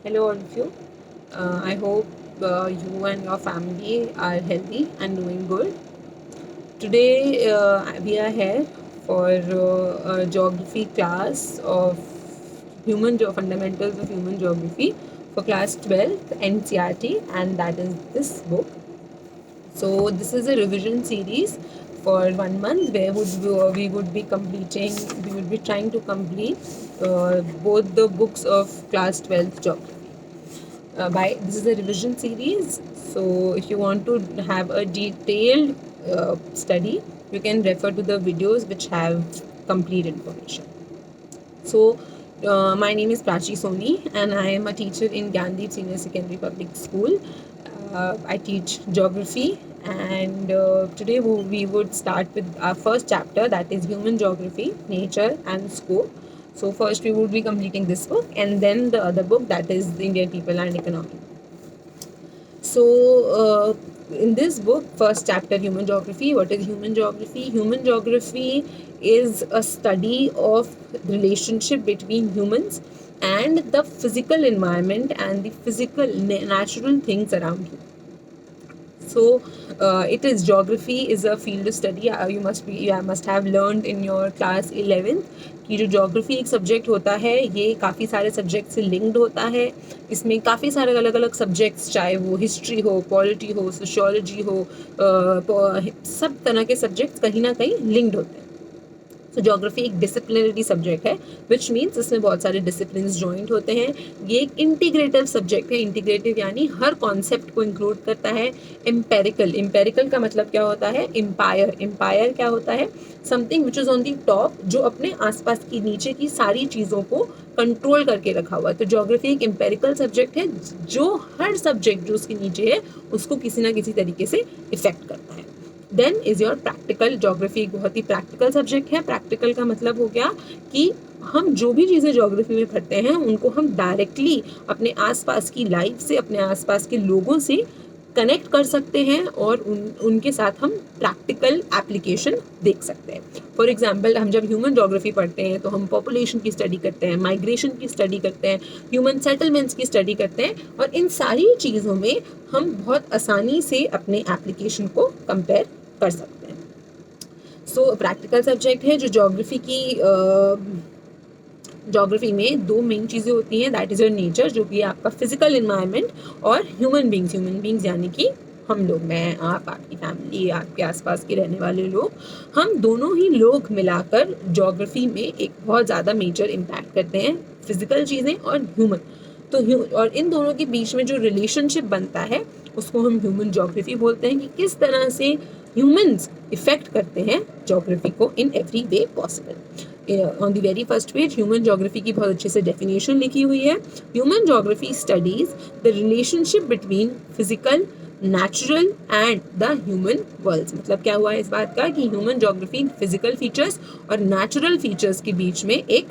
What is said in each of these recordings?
Hello, all of you. I hope you and your family are healthy and doing good. Today, we are here for a geography class of fundamentals of human geography for class 12th NCRT, and that is this book. So this is a revision series for 1 month where we would be trying to complete both the books of class 12th geography. This is a revision series, so if you want to have a detailed study, you can refer to the videos which have complete information. So, my name is Prachi Soni, and I am a teacher in Gandhi Senior Secondary Public School. I teach geography, and today we would start with our first chapter, that is human geography, nature, and scope. So, first we would be completing this book, and then the other book, that is the Indian People and Economy. So, in this book, first chapter, Human Geography. What is Human Geography? Human Geography is a study of relationship between humans and the physical environment and the physical natural things around you. So, it is geography is a field of study. You must have learned in your class 11th कि जो geography एक subject होता है ये काफ़ी सारे subject से linked होता है. इसमें काफ़ी सारे अलग अलग subjects, चाहे वो history हो, polity हो, sociology हो, सब तरह के subjects कहीं ना कहीं linked होते हैं. तो ज्योग्राफी एक डिसिप्लिनरी सब्जेक्ट है, विच मीन्स इसमें बहुत सारे डिसिप्लिन्स जॉइंट होते हैं. ये एक इंटीग्रेटिव सब्जेक्ट है. इंटीग्रेटिव यानी हर कॉन्सेप्ट को इंक्लूड करता है. एम्पेरिकल का मतलब क्या होता है? एम्पायर क्या होता है? Something which is on the top, जो अपने आसपास की नीचे की सारी चीज़ों को कंट्रोल करके रखा हुआ है. तो ज्योग्राफी एक एम्पेरिकल सब्जेक्ट है जो हर सब्जेक्ट जो उसके नीचे है उसको किसी ना किसी तरीके से इफेक्ट करता है. Then is your practical. Geography एक बहुत ही प्रैक्टिकल सब्जेक्ट है. प्रैक्टिकल का मतलब हो गया कि हम जो भी चीज़ें ज्योग्राफी में पढ़ते हैं उनको हम डायरेक्टली अपने आसपास की लाइफ से, अपने आसपास के लोगों से कनेक्ट कर सकते हैं और उनके साथ हम प्रैक्टिकल एप्लीकेशन देख सकते हैं. फॉर एग्जाम्पल, हम जब ह्यूमन ज्योग्राफी पढ़ते हैं तो हम पॉपुलेशन की स्टडी करते हैं, माइग्रेशन की स्टडी करते हैं, ह्यूमन सेटलमेंट्स की स्टडी करते हैं, और इन सारी चीज़ों में हम बहुत आसानी से अपने एप्लीकेशन को कंपेयर कर सकते हैं. सो प्रैक्टिकल सब्जेक्ट है जो ज्योग्राफी में दो मेन चीज़ें होती हैं. दैट इज़ योर नेचर, जो कि आपका फिजिकल इन्वायरमेंट, और ह्यूमन बींग्स यानी कि हम लोग, मैं, आप, आपकी फैमिली, आपके आसपास के रहने वाले लोग, हम दोनों ही लोग मिलाकर ज्योग्राफी में एक बहुत ज़्यादा मेजर इम्पैक्ट करते हैं. फिजिकल चीज़ें और ह्यूमन, और इन दोनों के बीच में जो रिलेशनशिप बनता है उसको हम ह्यूमन ज्योग्राफी बोलते हैं, कि किस तरह से ह्यूमंस इफेक्ट करते हैं ज्योग्राफी को in every way possible. On the very first page human geography की बहुत अच्छे से डेफिनेशन लिखी हुई है. Human geography studies the relationship between physical, natural and the human worlds. मतलब क्या हुआ है इस बात का कि ह्यूमन ज्योग्राफी फिजिकल फीचर्स और नेचुरल फीचर्स के बीच में एक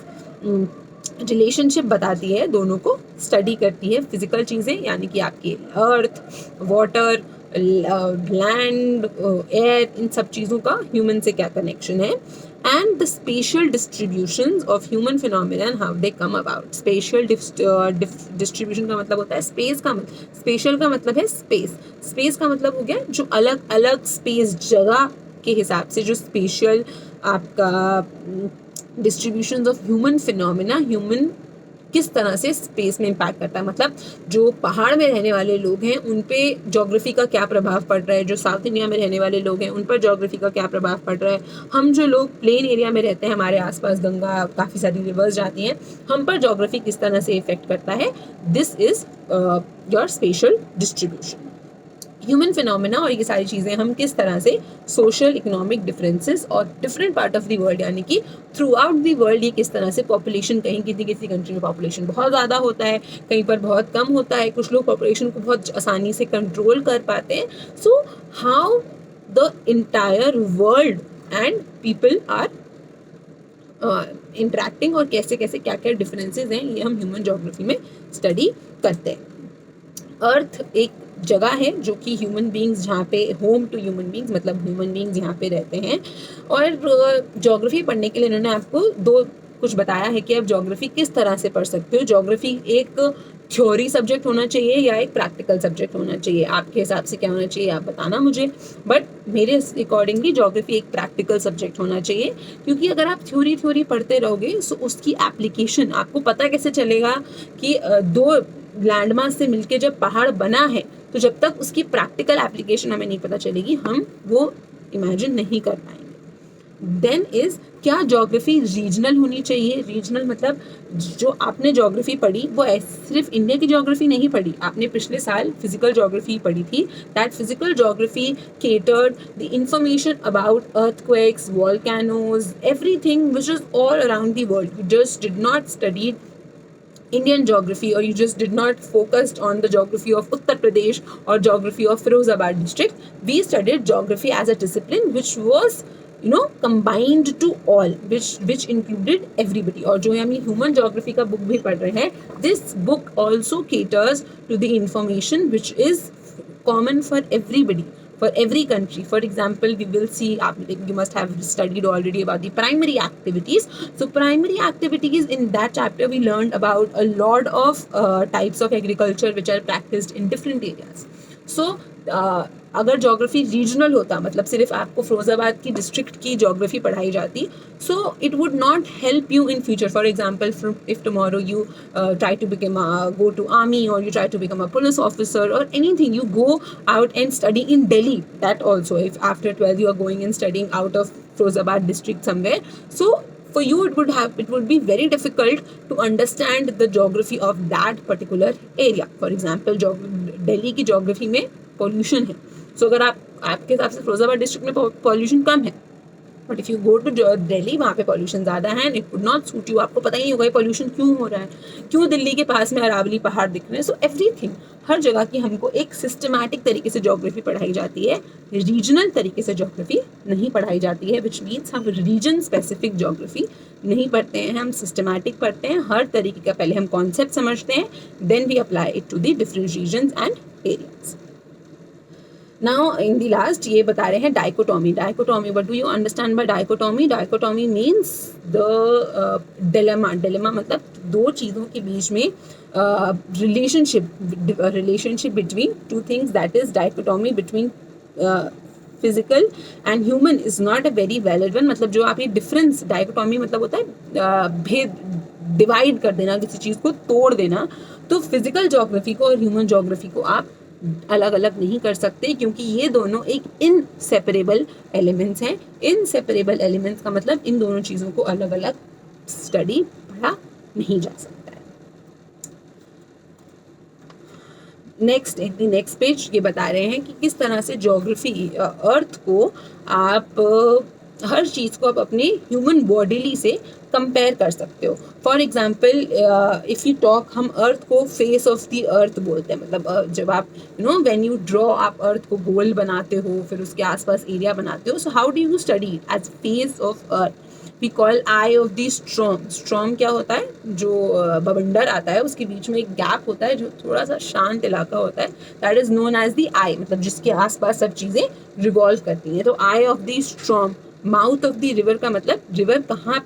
रिलेशनशिप बताती है, दोनों को स्टडी करती है. फिजिकल चीज़ें यानी कि आपकी अर्थ, वाटर, लैंड, एयर, इन सब चीज़ों का ह्यूमन से क्या कनेक्शन है. And the special distribution of human phenomena and how they come about. Special distribution का मतलब होता है स्पेस का. स्पेशल का मतलब है स्पेस. स्पेस का मतलब हो गया जो अलग अलग स्पेस, जगह के हिसाब से जो स्पेशल आपका distribution of human phenomena, human किस तरह से स्पेस में इम्पैक्ट करता है. मतलब जो पहाड़ में रहने वाले लोग हैं उन पे ज्योग्राफी का क्या प्रभाव पड़ रहा है, जो साउथ इंडिया में रहने वाले लोग हैं उन पर ज्योग्राफी का क्या प्रभाव पड़ रहा है, हम जो लोग प्लेन एरिया में रहते हैं, हमारे आसपास गंगा, काफ़ी सारी रिवर्स जाती हैं, हम पर ज्योग्राफी किस तरह से इफेक्ट करता है. This is your special distribution. Human phenomena और ये सारी चीज़ें हम किस तरह से सोशल इकोनॉमिक डिफरेंसेस और different part of the world, यानी कि थ्रू आउट द वर्ल्ड, ये किस तरह से पॉपुलेशन, कहीं किसी किसी कंट्री में पॉपुलेशन बहुत ज़्यादा होता है, कहीं पर बहुत कम होता है, कुछ लोग पॉपुलेशन को बहुत आसानी से कंट्रोल कर पाते हैं. So how the entire world and people are interacting, और कैसे कैसे क्या क्या डिफरेंसेस हैं, ये हम ह्यूमन ज्योग्राफी में स्टडी करते हैं. अर्थ एक जगह है जो कि ह्यूमन बींग्स, जहाँ पे होम टू ह्यूमन बींग्स, मतलब ह्यूमन बींग्स यहाँ पे रहते हैं. और ज्योग्राफी पढ़ने के लिए इन्होंने आपको कुछ बताया है कि आप ज्योग्राफी किस तरह से पढ़ सकते हो. ज्योग्राफी एक थ्योरी सब्जेक्ट होना चाहिए या एक प्रैक्टिकल सब्जेक्ट होना चाहिए? आपके हिसाब से क्या होना चाहिए आप बताना मुझे, बट मेरे अकॉर्डिंगली ज्योग्राफी एक प्रैक्टिकल सब्जेक्ट होना चाहिए, क्योंकि अगर आप थ्योरी थ्योरी पढ़ते रहोगे तो उसकी एप्लीकेशन आपको पता कैसे चलेगा कि दो लैंडमास से मिलके जब पहाड़ बना है, तो जब तक उसकी प्रैक्टिकल एप्लीकेशन हमें नहीं पता चलेगी हम वो इमेजिन नहीं कर पाएंगे। देन इज, क्या ज्योग्राफी रीजनल होनी चाहिए? रीजनल मतलब जो आपने ज्योग्राफी पढ़ी वो सिर्फ इंडिया की ज्योग्राफी नहीं पढ़ी, आपने पिछले साल फिजिकल ज्योग्राफी पढ़ी थी। That physical geography catered the information about earthquakes, volcanoes, everything which is all around the world. You just did not study Indian geography, or you just did not focused on the geography of Uttar Pradesh or geography of Firozabad district. We studied geography as a discipline which was combined to all, which included everybody. और जो हम human geography का book भी पढ़ रहे हैं, this book also caters to the information which is common for everybody, for every country. For example, we will see, you must have studied already about the primary activities. So primary activities, in that chapter we learned about a lot of types of agriculture which are practiced in different areas. So अगर geography regional होता, मतलब सिर्फ आपको फिरोजाबाद की district की geography पढ़ाई जाती, so it would not help you in future. For example, if tomorrow you try to become go to army, or you try to become a police officer, or anything, you go out and study in Delhi. That also, if after 12 you are going and studying out of Firozabad district somewhere, so for you it would be very difficult to understand the geography of that particular area. For example, Delhi की geography में pollution है, so अगर आपके हिसाब से Firozabad district में pollution कम है, but if you go to Delhi, वहाँ पे पॉल्यूशन ज़्यादा है, and it would not suit you. आपको पता ही नहीं होगा पॉल्यूशन क्यों हो रहा है, क्यों दिल्ली के पास में अरावली पहाड़ दिख रहे हैं. सो एवरीथिंग, हर जगह की हमको एक सिस्टमैटिक तरीके से ज्योग्राफी पढ़ाई जाती है, रीजनल तरीके से ज्योग्राफी नहीं पढ़ाई जाती है, विच मीन्स हम रीजन स्पेसिफिक ज्योग्राफी नहीं पढ़ते हैं, हम सिस्टमैटिक पढ़ते हैं. हर तरीके का पहले हम कॉन्सेप्ट समझते हैं, then we apply it to the different regions and areas. Now in the last, ये बता रहे हैं dichotomy. Dichotomy, what do you understand by dichotomy? Dichotomy means the dilemma. Dilemma मतलब दो चीज़ों के बीच में relationship between two things. That is dichotomy between physical and human is not a very valid one. मतलब जो आप ये difference, dichotomy मतलब होता है भेद, डिवाइड कर देना, किसी चीज़ को तोड़ देना. तो फिजिकल ज्योग्राफी को और ह्यूमन ज्योग्राफी को आप अलग अलग नहीं कर सकते, क्योंकि ये दोनों एक इनसेपरेबल एलिमेंट्स हैं. इनसेपरेबल एलिमेंट्स का मतलब इन दोनों चीज़ों को अलग अलग स्टडी पढ़ा नहीं जा सकता है. Next, in the next page ये बता रहे हैं कि किस तरह से ज्योग्राफी अर्थ को आप हर चीज़ को आप अपने ह्यूमन बॉडीली से कंपेयर कर सकते हो. For example, if you talk, हम अर्थ को फेस ऑफ द अर्थ बोलते हैं. मतलब जब आप व्हेन यू ड्रॉ, आप अर्थ को गोल बनाते हो, फिर उसके आसपास एरिया बनाते हो. So how do you study it? As face of earth we call eye of the storm. Storm क्या होता है? जो बवंडर आता है उसके बीच में एक गैप होता है जो थोड़ा सा शांत इलाका होता है, that is known as the eye, मतलब जिसके आसपास सब चीज़ें रिवॉल्व करती हैं. तो eye of the storm. Mouth of the river का मतलब रिवर कहाँ,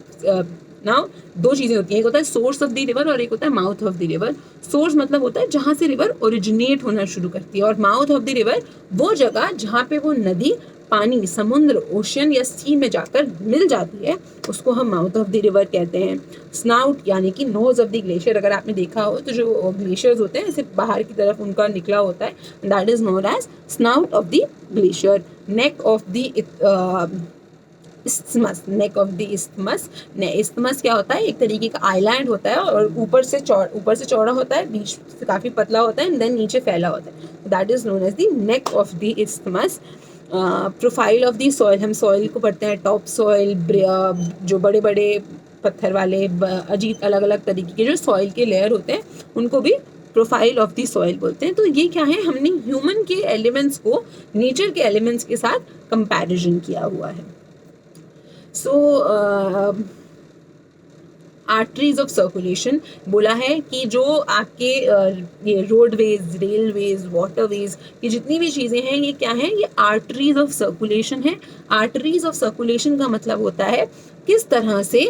नाउ दो चीज़ें होती हैं, एक होता है सोर्स ऑफ द रिवर और एक होता है mouth of the river. Source मतलब होता है जहाँ से रिवर ओरिजिनेट होना शुरू करती है, और माउथ ऑफ द रिवर वो जगह जहाँ पे वो नदी पानी, समुद्र, ओशन या सी में जाकर मिल जाती है, उसको हम माउथ ऑफ द रिवर कहते हैं. स्नाउट यानी कि नोज ऑफ द ग्लेशियर. अगर आपने देखा हो तो जो ग्लेशियर्स होते हैं ऐसे बाहर की तरफ उनका निकला होता है, that is known as snout of the glacier. Neck of the isthmus. Neck of the isthmus. Isthmus क्या होता है? एक तरीके का आइलैंड होता है, और ऊपर से चौड़ा होता है, बीच से काफ़ी पतला होता है, एंड देन नीचे फैला होता है. That is known as the neck of the isthmus. Profile of the soil. हम सॉइल को पढ़ते हैं टॉप सॉइल, जो बड़े बड़े पत्थर वाले अजीब अलग अलग तरीके के जो सॉइल के लेयर होते हैं उनको भी प्रोफाइल ऑफ द सॉइल बोलते हैं. तो ये क्या है? हमने ह्यूमन के एलिमेंट्स को नेचर के एलिमेंट्स के साथ कंपैरिजन किया हुआ है. सो आर्टरीज ऑफ सर्कुलेशन बोला है कि जो आपके ये रोडवेज, रेलवेज, वाटरवेज, ये जितनी भी चीज़ें हैं ये क्या हैं? ये आर्टरीज ऑफ सर्कुलेशन है. आर्टरीज ऑफ सर्कुलेशन का मतलब होता है किस तरह से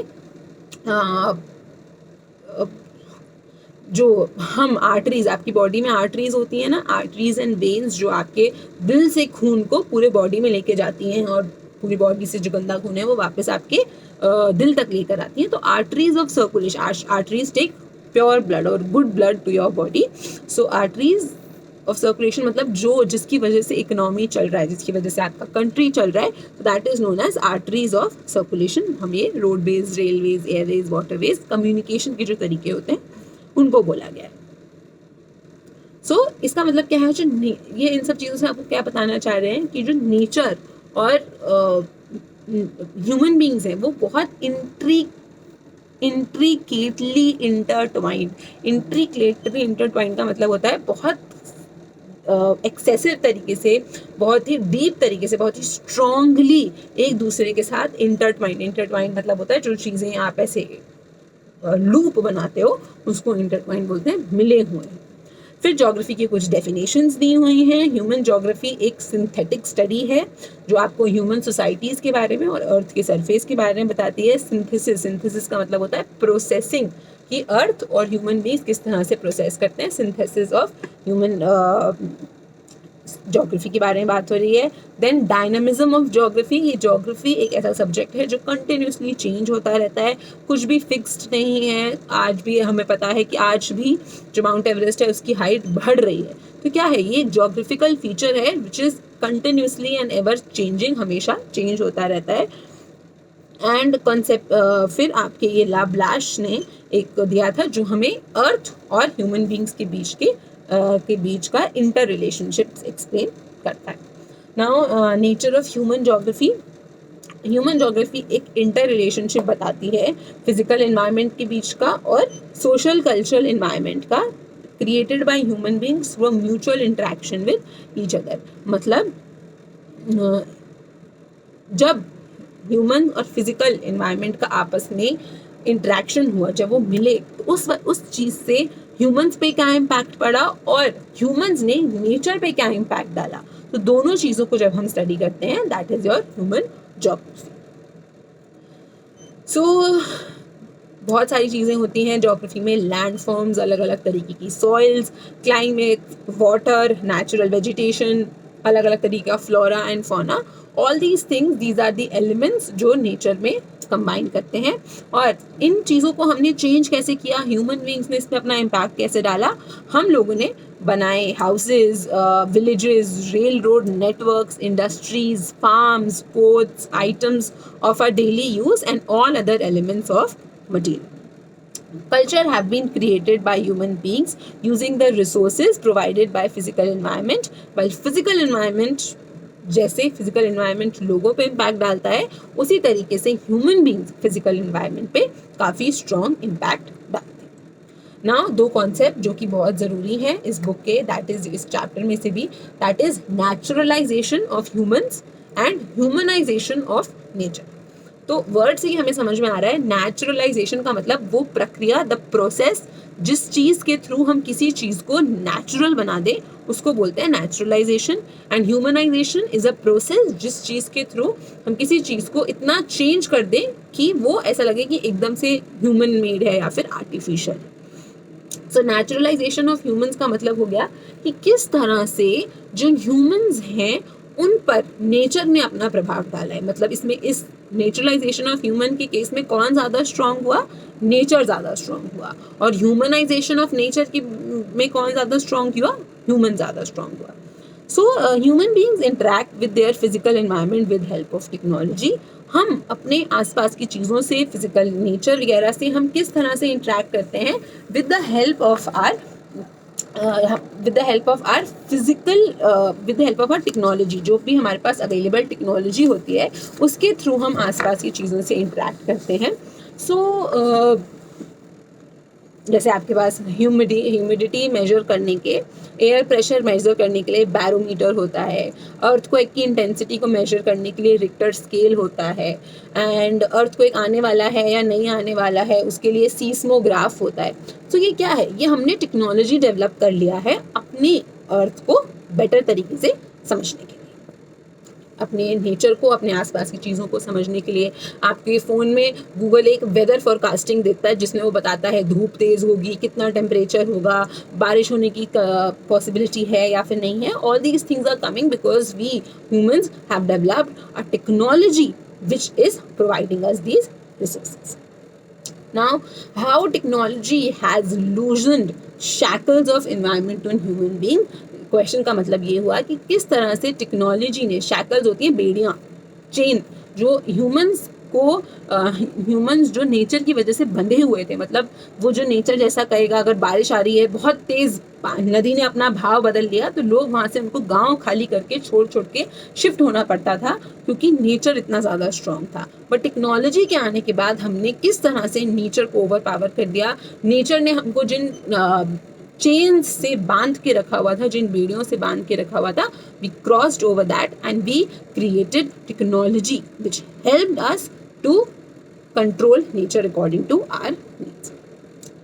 जो हम आर्टरीज, आपकी बॉडी में आर्टरीज होती है ना, आर्टरीज एंड वेन्स जो आपके दिल से खून को पूरे बॉडी में लेके जाती हैं और पूरी बॉडी से जो गंदा खून है वो वापस आपके दिल तक लेकर आती हैं. तो arteries of circulation, arteries take pure blood और good blood to your body. So arteries of circulation मतलब जो जिसकी वजह से इकोनॉमी चल रहा है, जिसकी वजह से आपका कंट्री चल रहा है, that is known as arteries of circulation. हम ये roadways, railways, airways, waterways, communication के जो तरीके होते हैं उनको बोला गया है. सो इसका मतलब क्या है, जो ये इन सब चीज़ों से आपको क्या बताना चाह रहे हैं कि जो नेचर और ह्यूमन बींग्स हैं वो बहुत इंट्रिकेटली इंटरट्वाइंड. इंट्रिकेटली इंटरट्वाइंड का मतलब होता है बहुत एक्सेसिव तरीके से, बहुत ही डीप तरीके से, बहुत ही स्ट्रांगली एक दूसरे के साथ इंटरट्वाइंड. इंटरट्वाइंड मतलब होता है जो चीज़ें आप ऐसे लूप बनाते हो उसको इंटरट्वाइंड बोलते हैं, मिले हुए हैं. फिर ज्योग्राफी की कुछ डेफिनेशंस दी हुई हैं. ह्यूमन ज्योग्राफी एक सिंथेटिक स्टडी है जो आपको ह्यूमन सोसाइटीज़ के बारे में और अर्थ के सरफेस के बारे में बताती है. सिंथेसिस का मतलब होता है प्रोसेसिंग, कि अर्थ और ह्यूमन बींग्स किस तरह से प्रोसेस करते हैं. सिंथेसिस ऑफ ह्यूमन ज्योग्राफी के बारे में बात हो रही है. Then dynamism of geography. ये ज्योग्राफी एक ऐसा सब्जेक्ट है जो कंटिन्यूसली चेंज होता रहता है, कुछ भी फिक्स्ड नहीं है. आज भी हमें पता है कि आज भी जो माउंट एवरेस्ट है उसकी हाइट बढ़ रही है. तो क्या है, ये ज्योग्राफिकल फीचर है which is continuously and ever changing, हमेशा चेंज होता रहता है. एंड कॉन्सेप्ट फिर आपके ये लाब्लाश ने एक दिया था जो हमें अर्थ और ह्यूमन बींग्स के बीच का इंटर रिलेशनशिप एक्सप्लेन करता है. Now nature of human geography. Human geography एक इंटर रिलेशनशिप बताती है फिजिकल एनवायरनमेंट के बीच का और सोशल कल्चरल एनवायरनमेंट का, created by human beings through mutual interaction with each other. मतलब जब ह्यूमन और फिजिकल एनवायरनमेंट का आपस में इंटरेक्शन हुआ, जब वो मिले, तो उस चीज़ से ह्यूमंस पे क्या इम्पैक्ट पड़ा और ह्यूमंस ने नेचर पे क्या इम्पैक्ट डाला. तो दोनों चीज़ों को जब हम स्टडी करते हैं, that is your human geography. So बहुत सारी चीज़ें होती हैं ज्योग्राफी में. लैंड फॉर्म्स, अलग अलग तरीके की soils, climate, water, natural vegetation, अलग अलग तरीके का flora and fauna. All these things, these are the elements जो नेचर में कंबाइन करते हैं. और इन चीज़ों को हमने चेंज कैसे किया, ह्यूमन बींग्स ने इसमें अपना इम्पैक्ट कैसे डाला. हम लोगों ने बनाए houses, villages, rail road networks, industries, farms, ports, items of our daily use and all other elements of material. Culture have been created by human beings using the resources provided by physical environment. While physical environment, जैसे physical environment लोगों पे impact डालता है, उसी तरीके से human beings physical environment पे काफ़ी strong impact डालते हैं. Now दो कॉन्सेप्ट जो कि बहुत ज़रूरी है इस बुक के, दैट इज इस चैप्टर में से भी, that is naturalisation of humans and humanisation of nature. तो वर्ड से ही हमें समझ में आ रहा है, नेचुरलाइजेशन का मतलब वो प्रक्रिया, द प्रोसेस, जिस चीज़ के थ्रू हम किसी चीज़ को नेचुरल बना दें उसको बोलते हैं naturalisation. And humanisation is a process जिस चीज़ के थ्रू हम किसी चीज़ को इतना चेंज कर दें कि वो ऐसा लगे कि एकदम से ह्यूमन मेड है या फिर आर्टिफिशियल है. सो नेचुरलाइजेशन ऑफ ह्यूमंस का मतलब हो गया कि किस तरह से जो ह्यूमंस हैं उन पर नेचर ने अपना प्रभाव डाला है. मतलब इसमें इस नेचुरलाइजेशन ऑफ ह्यूमन के केस में कौन ज़्यादा स्ट्रांग हुआ, नेचर ज़्यादा स्ट्रांग हुआ. और ह्यूमनाइजेशन ऑफ नेचर की में कौन ज़्यादा स्ट्रांग हुआ, ह्यूमन ज़्यादा स्ट्रांग हुआ. So human beings interact with their physical environment with help of technology. हम अपने आसपास की चीज़ों से, फिजिकल नेचर वगैरह से हम किस तरह से इंटरेक्ट करते हैं with the help of our technology. जो भी हमारे पास अवेलेबल टेक्नोलॉजी होती है उसके थ्रू हम आसपास की चीज़ों से इंटरेक्ट करते हैं. सो जैसे आपके पास ह्यूमिडिटी मेजर करने के, एयर प्रेशर मेजर करने के लिए बैरोमीटर होता है, अर्थक्वेक की इंटेंसिटी को मेजर करने के लिए रिक्टर स्केल होता है, एंड अर्थक्वेक आने वाला है या नहीं आने वाला है उसके लिए सीस्मोग्राफ होता है. तो ये क्या है, ये हमने टेक्नोलॉजी डेवलप कर लिया है अपनी अर्थ को बेटर तरीके से समझने के लिए. अपने नेचर को, अपने आसपास की चीज़ों को समझने के लिए। आपके फ़ोन में गूगल एक वेदर फोरकास्टिंग देता है जिसमें वो बताता है धूप तेज़ होगी, कितना टेम्परेचर होगा, बारिश होने की पॉसिबिलिटी है या फिर नहीं है. All these things are coming because we humans have developed a technology which is providing us these resources. Now, how technology has loosened shackles of environment to human being. Question का मतलब ये हुआ कि किस तरह से टेक्नोलॉजी ने, shackles होती हैं बेड़ियाँ, चेन, जो ह्यूमंस जो नेचर की वजह से बंधे हुए थे, मतलब वो जो नेचर जैसा कहेगा, अगर बारिश आ रही है, बहुत तेज नदी ने अपना भाव बदल लिया, तो लोग वहाँ से, उनको गांव खाली करके छोड़ के शिफ्ट होना पड़ता था क्योंकि नेचर इतना ज़्यादा स्ट्रांग था. बट टेक्नोलॉजी के आने के बाद हमने किस तरह से नेचर को ओवर पावर कर दिया. नेचर ने हमको जिन चेन से बांध के रखा हुआ था, जिन बेड़ियों से बांध के रखा हुआ था, we crossed over that and we created technology which helped us to control nature according to our needs.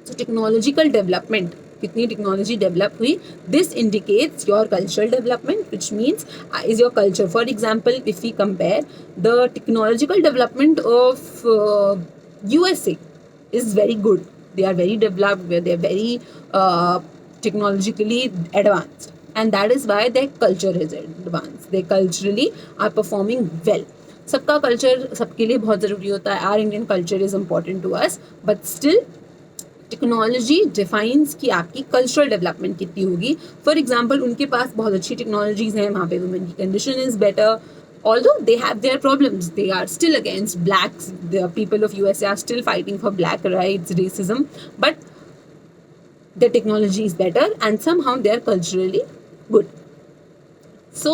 So technological development, कितनी टेक्नोलॉजी डेवलप हुई, this indicates your cultural development which means is your culture. For example, if we compare the technological development of USA is very good. They are very developed, they are very technologically advanced, and that is why their culture is advanced. They culturally are performing well. सबका culture सबके लिए बहुत ज़रूरी होता है. Our Indian culture is important to us, but still technology defines कि आपकी cultural development कितनी होगी. फॉर एग्जाम्पल, उनके पास बहुत अच्छी टेक्नोलॉजीज़ हैं, वहाँ पे वुमेन की condition is better. Although they have their problems, they are still against blacks. The people of USA are still fighting for black rights, racism, but their technology is better and somehow they are culturally good. So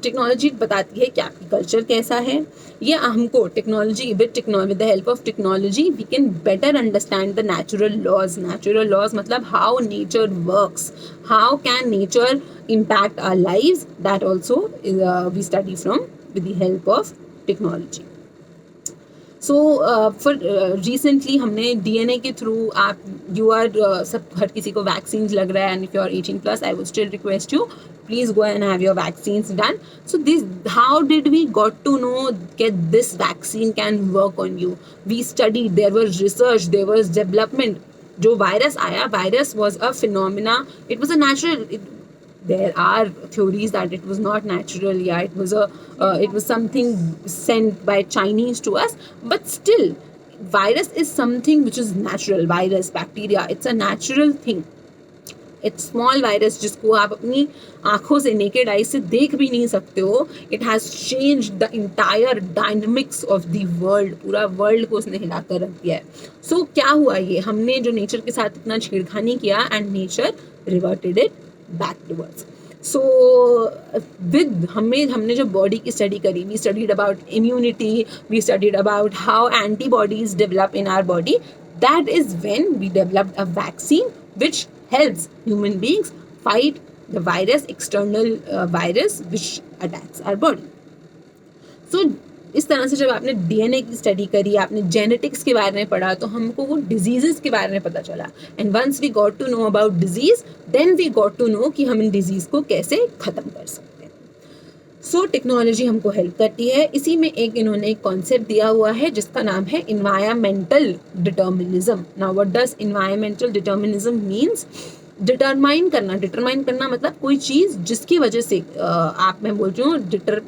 technology बताती है कि आपकी culture कैसा है. ये हमको technology, with the help of technology we can better understand the natural laws. Natural laws मतलब how nature works, how can nature impact our lives. That also we study from with the help of technology. So for recently हमने DNA के through आप you are सब हर किसी को vaccines लग रहा है, and if you are 18 plus I would still request you please go and have your vaccines done. So this, how did we got to know that this vaccine can work on you? We studied, there was research, there was development. जो virus आया, virus was a phenomena, it was a natural, there are theories that it was not natural, yeah, it was something sent by Chinese to us, but still virus is something which is natural. Virus, bacteria, it's a natural thing. It's small virus जिसको आप अपनी आंखों से naked eye से देख भी नहीं सकते हो. It has change the entire dynamics of the world. पूरा वर्ल्ड को उसने हिला कर रख दिया है. सो क्या हुआ, ये हमने जो नेचर के साथ इतना छेड़खानी किया and nature reverted it back towards. So with हमने जो बॉडी की स्टडी करी, we studied about immunity, we studied about how antibodies develop in our body. That is when we developed a vaccine which helps human beings fight the virus, external virus which attacks our body. So इस तरह से जब आपने DNA की study करी, आपने genetics के बारे में पढ़ा, तो हमको वो डिजीजेस के बारे में पता चला. And once we got to know about disease, then we got to know कि हम इन डिजीज को कैसे ख़त्म कर सकते हैं. सो टेक्नोलॉजी हमको हेल्प करती है. इसी में इन्होंने एक कॉन्सेप्ट दिया हुआ है जिसका नाम है environmental determinism. Now what does environmental determinism means? Determine करना मतलब कोई चीज़ जिसकी वजह से आप, मैं बोल रही हूँ,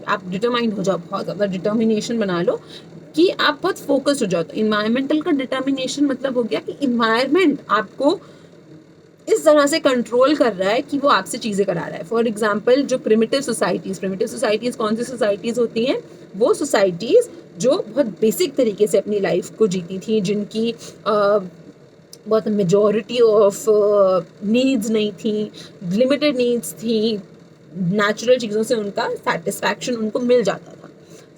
आप डिटरमाइन हो जाओ, बहुत ज़्यादा डिटर्मिनेशन बना लो कि आप बहुत फोकस्ड हो जाओ. तो इन्वायरमेंटल का डिटर्मिनेशन मतलब हो गया कि इन्वायरमेंट आपको इस तरह से कंट्रोल कर रहा है कि वो आपसे चीज़ें करा रहा है. फॉर एग्जाम्पल, जो प्रिमिटिव सोसाइटीज़ कौन सी सोसाइटीज़ होती हैं? वो सोसाइटीज़ जो बहुत बेसिक तरीके से अपनी लाइफ को जीती थी, जिनकी बहुत मेजॉरिटी ऑफ नीड्स नहीं थी, लिमिटेड नीड्स थी, नेचुरल चीज़ों से उनका सेटिस्फैक्शन उनको मिल जाता था.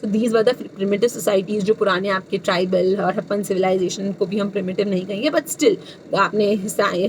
तो these were the primitive societies. जो पुराने आपके ट्राइबल और हरप्पन सिविलाइजेशन को भी हम प्रिमिटिव नहीं कहेंगे, बट स्टिल आपने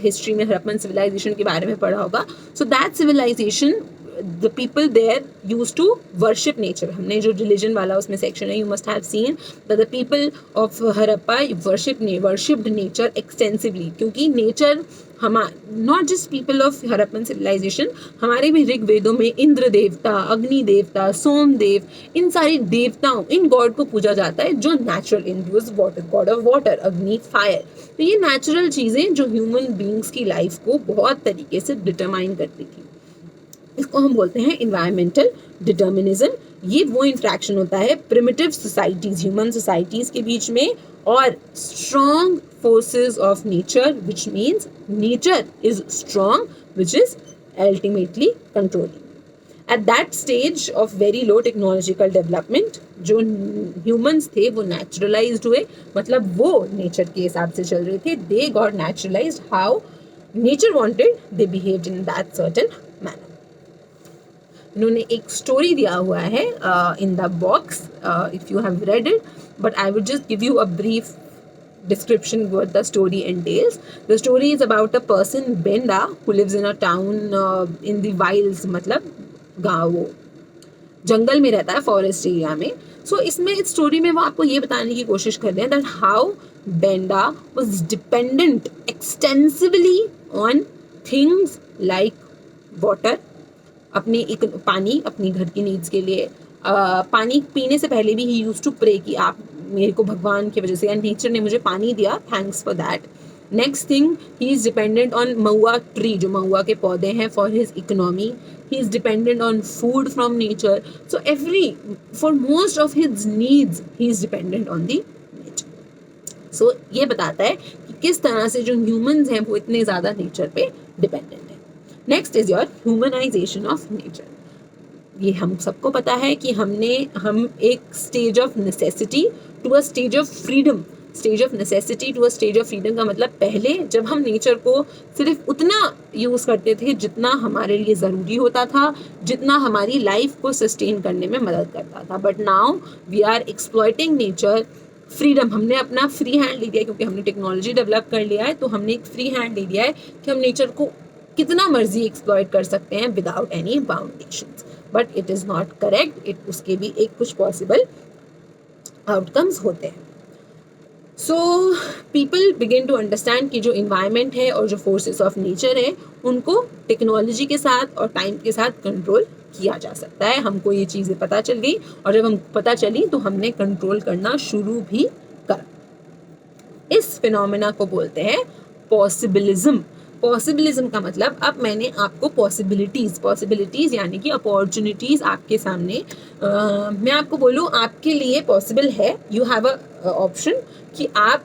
हिस्ट्री में हरप्पन सिविलाइजेशन के बारे में पढ़ा होगा. So that civilization the people there use to worship nature. हमने जो रिलीजन वाला उसमें सेक्शन है, you must have seen that the people of Harappa worshipped nature extensively. क्योंकि nature not just people of Harappan civilization, हमारे भी ऋग्वेदों में इंद्र देवता, अग्नि देवता, सोमदेव, इन सारी देवताओं, इन गॉड को पूजा जाता है जो natural. Indra was water, God of water, अग्नि फायर. तो ये नेचुरल चीज़ें जो ह्यूमन बींग्स की लाइफ को बहुत तरीके से डिटरमाइन करती थी. इसको हम बोलते हैं इन्वायरमेंटल डिटर्मिनिज्म. ये वो इंट्रैक्शन होता है प्रिमिटिव सोसाइटीज, ह्यूमन सोसाइटीज के बीच में, और strong forces of nature, which means nature is strong, which is ultimately controlling. At that stage of very low technological development, जो humans थे वो naturalized हुए, मतलब वो nature के हिसाब से चल रहे थे. They got naturalized how nature wanted, they behaved in that certain manner. इन्होंने एक स्टोरी दिया हुआ है in the box, if you have read it, but I would just give you a brief description what the story entails. The story is about a person Benda who lives in a town in the wilds, मतलब गाँव, वो जंगल में रहता है, forest area में. सो इसमें इस story में वो आपको ये बताने की कोशिश कर रहे हैं that how Benda was dependent extensively on things like water, अपने एक पानी, अपनी घर की नीड्स के लिए. पानी पीने से पहले भी ही यूज टू प्रे कि आप मेरे को भगवान की वजह से या नेचर ने मुझे पानी दिया, thanks for that. Next thing, he is dependent on mahua tree, जो महुआ के पौधे हैं, for his economy. He is dependent on food from nature. So for most of his needs he is dependent on the nature. So ये बताता है कि किस तरह से जो ह्यूमंस हैं वो इतने ज़्यादा नेचर पे डिपेंडेंट हैं. Next is your humanization of nature. ये हम सबको पता है कि हम एक stage of necessity to a stage of freedom. Stage of necessity to a stage of freedom का मतलब, पहले जब हम नेचर को सिर्फ उतना यूज़ करते थे जितना हमारे लिए ज़रूरी होता था, जितना हमारी लाइफ को सस्टेन करने में मदद करता था. But now we are exploiting nature. Freedom, हमने अपना फ्री हैंड ले लिया, क्योंकि हमने टेक्नोलॉजी डेवलप कर लिया है, तो हमने एक फ्री हैंड ले लिया है कि हम नेचर को कितना मर्जी एक्सप्लॉइट कर सकते हैं without any boundations. But it is not correct. उसके भी एक कुछ पॉसिबल आउटकम्स होते हैं. So people begin to understand कि जो इन्वायरमेंट है और जो फोर्सेस ऑफ नेचर है उनको टेक्नोलॉजी के साथ और टाइम के साथ कंट्रोल किया जा सकता है. हमको ये चीज़ें पता चल गई, और जब हम पता चली तो हमने कंट्रोल करना शुरू भी करा. इस फिनोमेना को बोलते हैं पॉसिबिलिज्म. पॉसिबिलिज्म का मतलब, अब मैंने आपको पॉसिबिलिटीज़ यानी कि अपॉर्चुनिटीज़ आपके सामने, मैं आपको बोलूँ आपके लिए पॉसिबल है. यू हैव अ ऑप्शन कि आप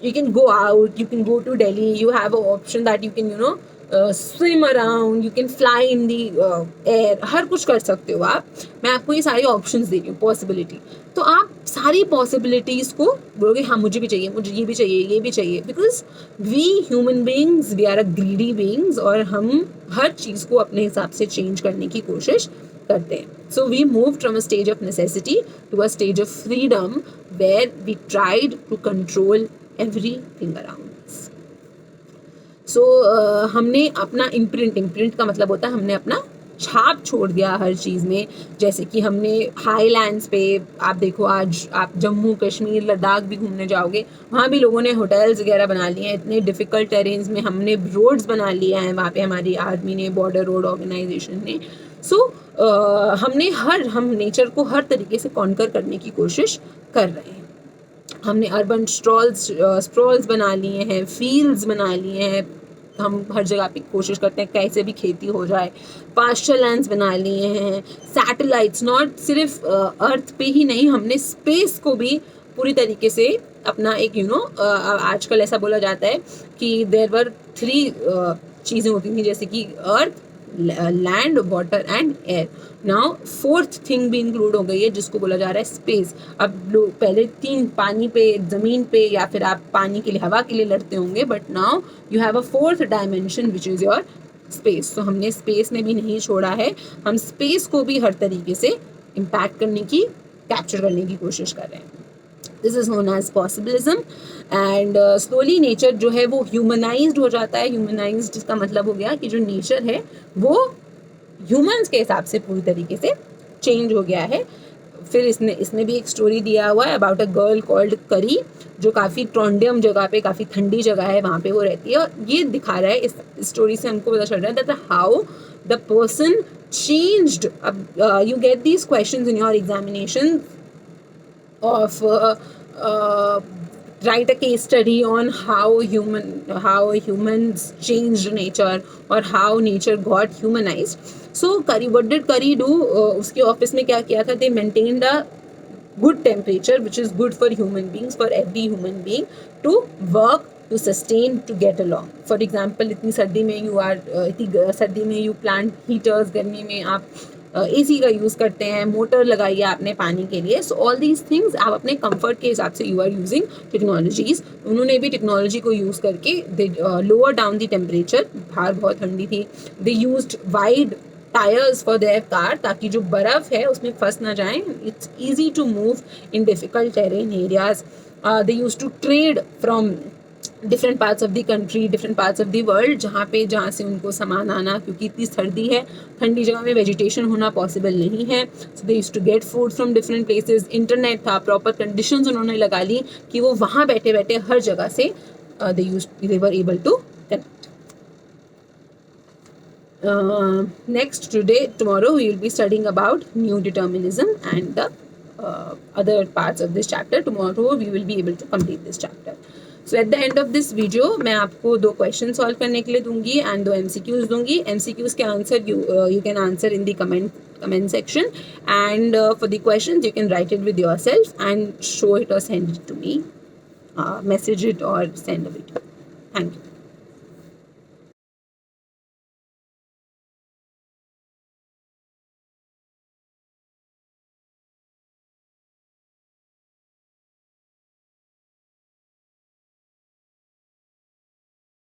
you can go out, you can go to Delhi, you have a option that you can swim around, you can fly in the air, हर कुछ कर सकते हो आप. मैं आपको ये सारी ऑप्शंस दे रही हूँ, पॉसिबिलिटी. तो आप सारी पॉसिबिलिटीज़ को बोलोगे हाँ मुझे भी चाहिए, मुझे ये भी चाहिए, ये भी चाहिए, because we human beings, we are a greedy beings, और हम हर चीज़ को अपने हिसाब से चेंज करने की कोशिश करते हैं. So we move from a stage of necessity to a stage of freedom where we tried to control everything around. So हमने अपना इम्प्रिंट का मतलब होता है हमने अपना छाप छोड़ दिया हर चीज़ में. जैसे कि हमने हाईलैंड्स पे, आप देखो आज आप जम्मू कश्मीर लद्दाख भी घूमने जाओगे, वहाँ भी लोगों ने होटल्स वगैरह बना लिए हैं. इतने डिफ़िकल्ट टेरेन्स में हमने रोड्स बना लिए हैं वहाँ पे, हमारी आर्मी ने, बॉर्डर रोड ऑर्गेनाइजेशन ने. सो हम नेचर को हर तरीके से कॉन्कर करने की कोशिश कर रहे हैं. हमने अर्बन स्प्रॉल्स बना लिए हैं, फील्ड्स बना लिए हैं. हम हर जगह पे कोशिश करते हैं कैसे भी खेती हो जाए. पास्चर लैंड्स बना लिए हैं. सैटेलाइट्स, नॉट सिर्फ अर्थ पे ही नहीं, हमने स्पेस को भी पूरी तरीके से अपना एक आजकल ऐसा बोला जाता है कि देयर वर 3 चीज़ें होती थी, जैसे कि earth, land, water and air. Now 4th thing भी इंक्लूड हो गई है जिसको बोला जा रहा है स्पेस. अब लोग पहले 3 पानी पे, ज़मीन पे, या फिर आप पानी के लिए, हवा के लिए लड़ते होंगे, but now you have a 4th dimension which is your space. तो हमने स्पेस में भी नहीं छोड़ा है, हम स्पेस को भी हर तरीके से इम्पैक्ट करने की, कैप्चर करने की कोशिश कर रहे हैं. This is known as possibilism. And slowly nature जो है वो ह्यूमनाइज्ड हो जाता है. ह्यूमनाइज्ड का मतलब हो गया कि जो नेचर है वो ह्यूमंस के हिसाब से पूरी तरीके से चेंज हो गया है। फिर इसने भी एक स्टोरी दिया हुआ है अबाउट अ गर्ल कॉल्ड करी, जो काफ़ी ट्रोंडियम जगह पे, काफ़ी ठंडी जगह है, वहाँ पे वो रहती है। और ये दिखा रहा है, इस स्टोरी से हमको पता चल रहा है that how the person changed. You get these questions in your examination of write a case study on how humans changed nature or how nature got humanized. So Curry, what did Curry do? उसके office में क्या किया था? They maintained a good temperature which is good for human beings, for every human being to work, to sustain, to get along. For example, इतनी सर्दी में इतनी सर्दी में you plant heaters, गर्मी में आप एसी का यूज़ करते हैं, मोटर लगाइए आपने पानी के लिए. सो ऑल दीज थिंग्स आप अपने कंफर्ट के हिसाब से यू आर यूजिंग टेक्नोलॉजीज. उन्होंने भी टेक्नोलॉजी को यूज़ करके they lower down the temperature. बाहर बहुत ठंडी थी. They used wide tyres for their car, ताकि जो बर्फ़ है उसमें फंस ना जाएं. It's easy to move in difficult terrain areas. They use to trade from different parts of the country, different parts of the world, जहाँ से उनको सामान आना, क्योंकि इतनी सर्दी है, ठंडी जगह में वेजिटेशन होना पॉसिबल नहीं है. So they used to get food from different places. Internet था, प्रॉपर कंडीशंस उन्होंने लगा ली कि वो वहाँ बैठे बैठे हर जगह से they were able to connect. Tomorrow we will be studying about new determinism and the other parts of this chapter. Tomorrow we will be able to complete this chapter. So at the end of this video मैं आपको 2 question solve करने के लिए दूंगी and 2 MCQs दूंगी. MCQs के answer you can answer in the comment section, and for the questions you can write it with yourself and show it or send it to me, message it or send a video. Thank you.